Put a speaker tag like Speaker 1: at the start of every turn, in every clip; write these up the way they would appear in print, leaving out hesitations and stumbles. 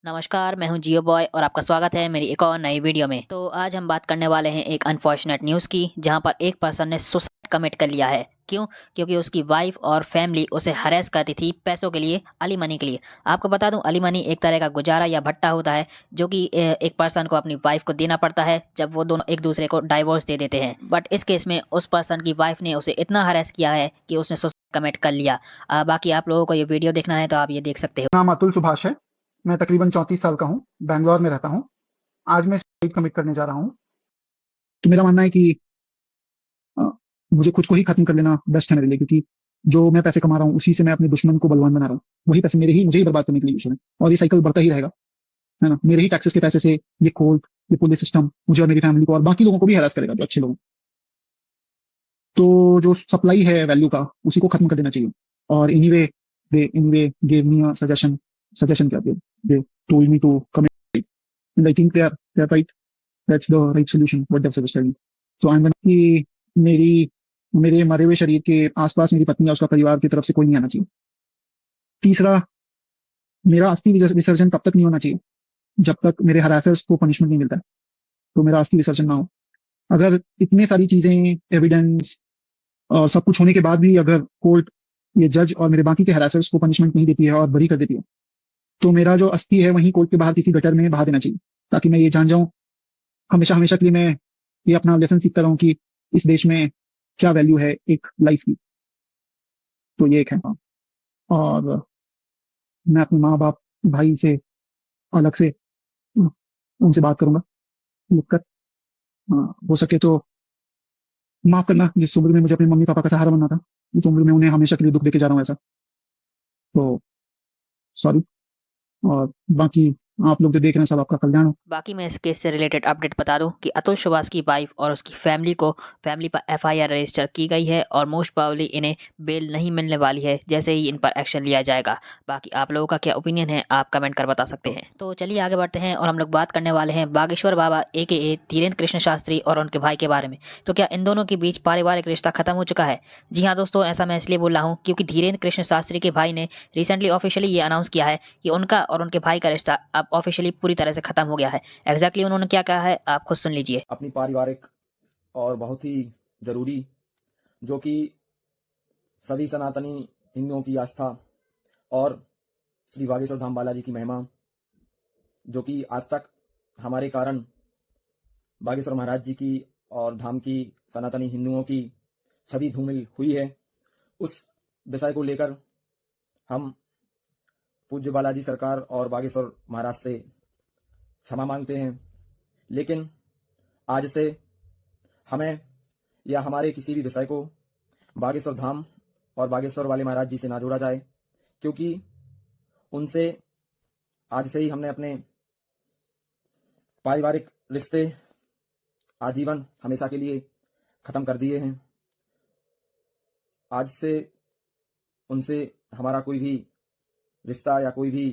Speaker 1: नमस्कार, मैं हूं जियो बॉय और आपका स्वागत है मेरी एक और नई वीडियो में। तो आज हम बात करने वाले हैं एक अनफॉर्चुनेट न्यूज़ की, जहां पर एक पर्सन ने सुसाइड कमिट कर लिया है। क्यों? क्योंकि उसकी वाइफ और फैमिली उसे हरेस करती थी पैसों के लिए, अलीमनी के लिए। आपको बता दूं, अलीमनी एक तरह का गुजारा या भत्ता होता है जो कि एक पर्सन को अपनी वाइफ को देना पड़ता है जब वो दोनों एक दूसरे को डाइवोर्स दे देते हैं। बट इस केस में उस पर्सन की वाइफ ने उसे इतना हरेस किया है कि उसने सुसाइड कमिट कर लिया। बाकी आप लोगों को ये वीडियो देखना है तो आप ये देख सकते हो।
Speaker 2: नाम अतुल सुभाष है। मैं तकरीबन 34 साल का हूँ, बैंगलोर में रहता हूँ। आज मैं सुसाइड कमिट करने जा रहा हूँ। तो मेरा मानना है कि अ, मुझे खुद को ही खत्म कर लेना बेस्ट है मेरे लिए, क्योंकि जो मैं पैसे कमा रहा हूँ उसी से मैं अपने दुश्मन को बलवान बना रहा हूँ। वही पैसे मुझे ही बर्बाद करने के लिए यूज हो रहे हैं, और ये साइकिल बढ़ता ही रहेगा, है ना। मेरे ही टैक्सेस के पैसे से ये कोर्ट, ये पुलिस सिस्टम मुझे और मेरी फैमिली को और बाकी लोगों को भी हरास करेगा, जो अच्छे लोग हैं। तो जो सप्लाई है वैल्यू का, उसी को खत्म कर देना चाहिए। और anyway gave me a suggestion क्या they told me to commit, and I think they are right. That's the right solution what they suggested me. तो आई एम कि मेरी मेरे मरे हुए शरीर के आसपास मेरी पत्नी या उसका परिवार की तरफ से कोई नहीं आना चाहिए। तीसरा, मेरा अस्थि विसर्जन तब तक नहीं होना चाहिए जब तक मेरे हरासर्स को पनिशमेंट नहीं मिलता है। तो मेरा अस्थि विसर्जन ना हो। अगर इतने सारी चीजें, एविडेंस और सब कुछ होने के बाद भी अगर कोर्ट, ये जज और मेरे बाकी के हरासर्स को पनिशमेंट नहीं देती है और बरी कर देती है, तो मेरा जो अस्थि है वहीं कोर्ट के बाहर किसी गटर में बहा देना चाहिए, ताकि मैं ये जान जाऊं हमेशा हमेशा के लिए, मैं ये अपना लेसन सीखता रहूं कि इस देश में क्या वैल्यू है एक लाइफ की। तो ये एक है। और मैं अपने माँ बाप, भाई से अलग से उनसे बात करूंगा लिख कर। हो सके तो माफ करना, जिस उम्र में मुझे अपने मम्मी पापा का सहारा बनना था, उस उम्र में उन्हें हमेशा के लिए दुख देके जा रहा हूँ ऐसा। तो सॉरी। और बाकी आप लोग जो देख रहे हैं, सब आपका कल्याण हो।
Speaker 1: बाकी मैं इस केस से रिलेटेड अपडेट बता दूं कि अतुल सुभाष की वाइफ और उसकी फैमिली पर एफआईआर रजिस्टर की गई है और मोस्ट प्रोबेबली इन्हें बेल नहीं मिलने वाली है जैसे ही इन पर एक्शन लिया जाएगा। बाकी आप लोगों का क्या ओपिनियन है, आप कमेंट कर बता सकते हैं। तो चलिए आगे बढ़ते हैं और हम लोग बात करने वाले हैं बागेश्वर बाबा AKA धीरेन्द्र कृष्ण शास्त्री और उनके भाई के बारे में। तो क्या इन दोनों के बीच पारिवारिक रिश्ता खत्म हो चुका है? जी हाँ दोस्तों, ऐसा मैं इसलिए बोल रहा हूँ क्योंकि धीरेन्द्र कृष्ण शास्त्री के भाई ने रिसेंटली ऑफिशियली ये अनाउंस किया है कि उनका और उनके भाई का रिश्ता अब ऑफिशियली पूरी तरह से खत्म हो गया है। एग्जैक्टली उन्होंने क्या कहा है आप खुद सुन लीजिए।
Speaker 3: अपनी पारिवारिक और बहुत ही जरूरी, जो कि सभी सनातनी हिंदुओं की आस्था और श्री बागेश्वर धाम बालाजी की महिमा, जो कि आज तक हमारे कारण बागेश्वर महाराज जी की और धाम की सनातनी हिंदुओं की छवि धूमिल हुई है, उस विषय को लेकर हम पूज्य बालाजी सरकार और बागेश्वर महाराज से क्षमा मांगते हैं। लेकिन आज से हमें या हमारे किसी भी विषय को बागेश्वर धाम और बागेश्वर वाले महाराज जी से ना जोड़ा जाए, क्योंकि उनसे आज से ही हमने अपने पारिवारिक रिश्ते आजीवन हमेशा के लिए खत्म कर दिए हैं। आज से उनसे हमारा कोई भी रिश्ता या कोई भी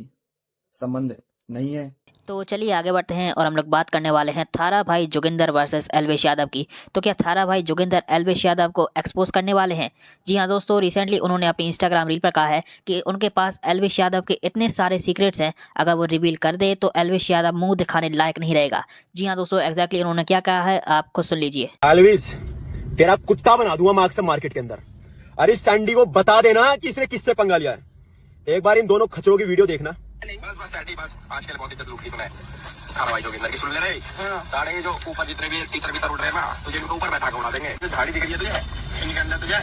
Speaker 3: संबंध नहीं है।
Speaker 1: तो चलिए आगे बढ़ते हैं और हम लोग बात करने वाले हैं थारा भाई जोगिंदर वर्सेस एल्वेश यादव की। तो क्या थारा भाई जोगिंदर एल्वेश यादव को एक्सपोज करने वाले हैं? जी हाँ दोस्तों, रिसेंटली उन्होंने अपनी इंस्टाग्राम रील पर कहा है कि उनके पास एल्वेश यादव के इतने सारे सीक्रेट्स हैं, अगर वो रिवील कर दे तो एल्वेश यादव मुंह दिखाने लायक नहीं रहेगा। जी हाँ दोस्तों, एग्जैक्टली उन्होंने क्या कहा है आप खुद सुन लीजिए।
Speaker 4: एल्विस, तेरा कुत्ता बना दूंगा मार्क्स मार्केट के अंदर। अरे सैंडी को बता देना कि इसने किससे पंगा लिया है। एक बार इन दोनों खचरों की वीडियो देखना।
Speaker 5: बस सैंडी, बस आज कल बहुत इज्जत लूटी तूने। थारा भाई जोगिंदर की सुन ले रहे साढ़े जो ऊपर जितने भी तीतर भीतर उड़ रहे हैं ना, तुझे इनको ऊपर बैठा के उड़ा देंगे। जो झाड़ी दिख रही है तुझे, इनके अंदर तुझे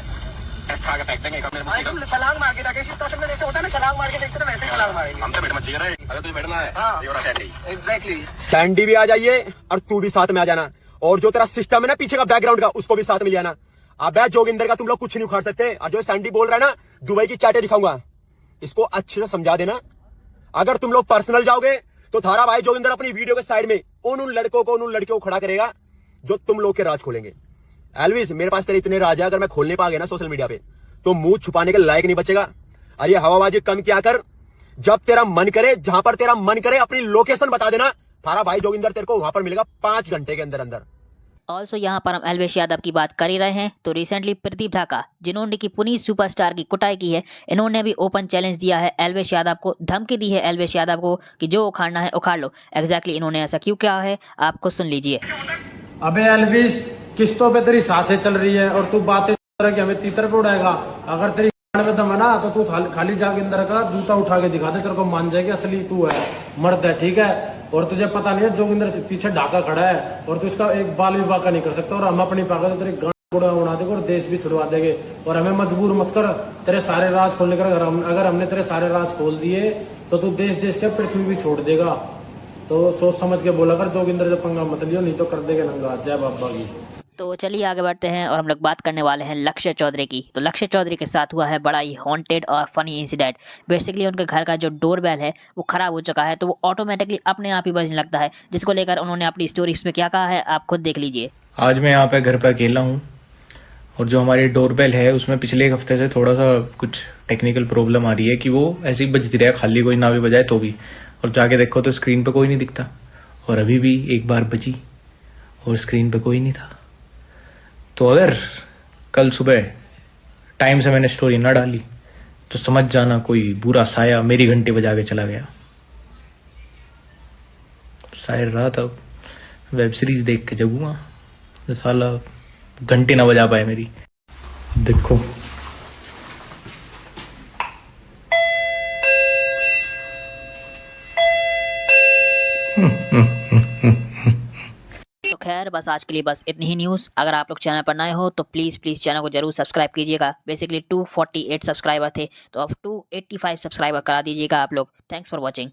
Speaker 5: खा के फेंक देंगे। छलांग मार के ताकि जैसे होता है ना, छलांग मार के देखते तो वैसे छलांग मारेंगे। हमसे बैठ मत रहे, अगर तुझे बैठना है सैंडी। एग्जैक्टली,
Speaker 4: सैंडी भी आ जाइए और तू भी साथ में आ जाना, और जो तेरा सिस्टम है ना पीछे का बैकग्राउंड का, उसको भी साथ में ले आना। अब जोगिंदर का तुम लोग कुछ नहीं उखाड़ सकते। और जो सैंडी बोल रहा है ना, दुबई की चाटे दिखाऊंगा, इसको अच्छे से समझा देना। अगर तुम लोग पर्सनल जाओगे तो थारा भाई जोगिंदर अपनी वीडियो के साइड में उन लड़कों को, उन लड़कियों को खड़ा करेगा जो तुम लोग के राज खोलेंगे। एल्विस, मेरे पास तेरे इतने राज है, अगर मैं खोलने पा गया ना सोशल मीडिया पे, तो मुंह छुपाने के लायक नहीं बचेगा। अरे हवाबाजी कम क्या कर, जब तेरा मन करे, जहां पर तेरा मन करे, अपनी लोकेशन बता देना। थारा भाई जोगिंदर तेरे को वहां पर मिलेगा 5 घंटे के अंदर अंदर।
Speaker 1: ऑल्सो यहाँ पर हम एल्वेश यादव की बात कर ही रहे हैं तो रिसेंटली प्रदीप ढाका जिन्होंने की पुनीत सुपरस्टार की कुटाई की है, इन्होंने भी ओपन चैलेंज दिया है एल्वेश यादव को, धमकी दी है एल्वेश यादव को कि जो उखाड़ना है उखाड़ लो। एग्जैक्टली इन्होंने ऐसा क्यों किया है आप खुद सुन लीजिए।
Speaker 6: अबे एल्विस, किस्तों पे तेरी सांसें चल रही है और तू बातें कर रहा है कि हमें तीतर पे उड़ाएगा। अगर तेरी गांड में दम है ना तो तू खाली जाके अंदर का जूता उठा के दिखा दे, तेरे को मान जाएगी असली तू है, मर्द है, ठीक है। और तुझे पता नहीं है जोगिंदर से पीछे ढाका खड़ा है और तू इसका एक बाल भी बाका नहीं कर सकता। और हम अपनी पाका तो तेरी गांड उड़ा देंगे और देश भी छुड़वा देंगे। और हमें मजबूर मत कर तेरे सारे राज खोलने का। अगर हमने तेरे सारे राज खोल दिए तो तू देश देश के पृथ्वी भी छोड़ देगा। तो सोच समझ के बोला कर, जोगिंदर से पंगा मत लियो, नहीं तो कर देगा नंगा। जय बाबा की।
Speaker 1: तो चलिए आगे बढ़ते हैं और हम लोग बात करने वाले हैं लक्ष्य चौधरी की। तो लक्ष्य चौधरी के साथ हुआ है बड़ा ही हॉन्टेड और फनी इंसिडेंट। बेसिकली उनके घर का जो डोरबेल है वो ख़राब हो चुका है, तो वो ऑटोमेटिकली अपने आप ही बजने लगता है, जिसको लेकर उन्होंने अपनी स्टोरी में क्या कहा है आप खुद देख लीजिए।
Speaker 7: आज मैं यहाँ पे घर पे अकेला हूँ और जो हमारी डोरबेल है उसमें पिछले एक हफ्ते से थोड़ा सा कुछ टेक्निकल प्रॉब्लम आ रही है कि वो ऐसी बजती रहे, खाली कोई ना भी बजाए तो भी। और जाके देखो तो स्क्रीन पे कोई नहीं दिखता। और अभी भी एक बार बजी और स्क्रीन पे कोई नहीं था। तो अगर कल सुबह टाइम से मैंने स्टोरी ना डाली तो समझ जाना कोई बुरा साया मेरी घंटी बजा के चला गया। शायर रहा था वेब सीरीज देख के जगूंगा तो साला घंटी ना बजा पाए मेरी। देखो
Speaker 1: तो खैर बस आज के लिए बस इतनी ही न्यूज़। अगर आप लोग चैनल पर नए हो तो प्लीज़ चैनल को जरूर सब्सक्राइब कीजिएगा। बेसिकली 248 सब्सक्राइबर थे तो अब 285 सब्सक्राइबर करा दीजिएगा आप लोग। Thanks for watching.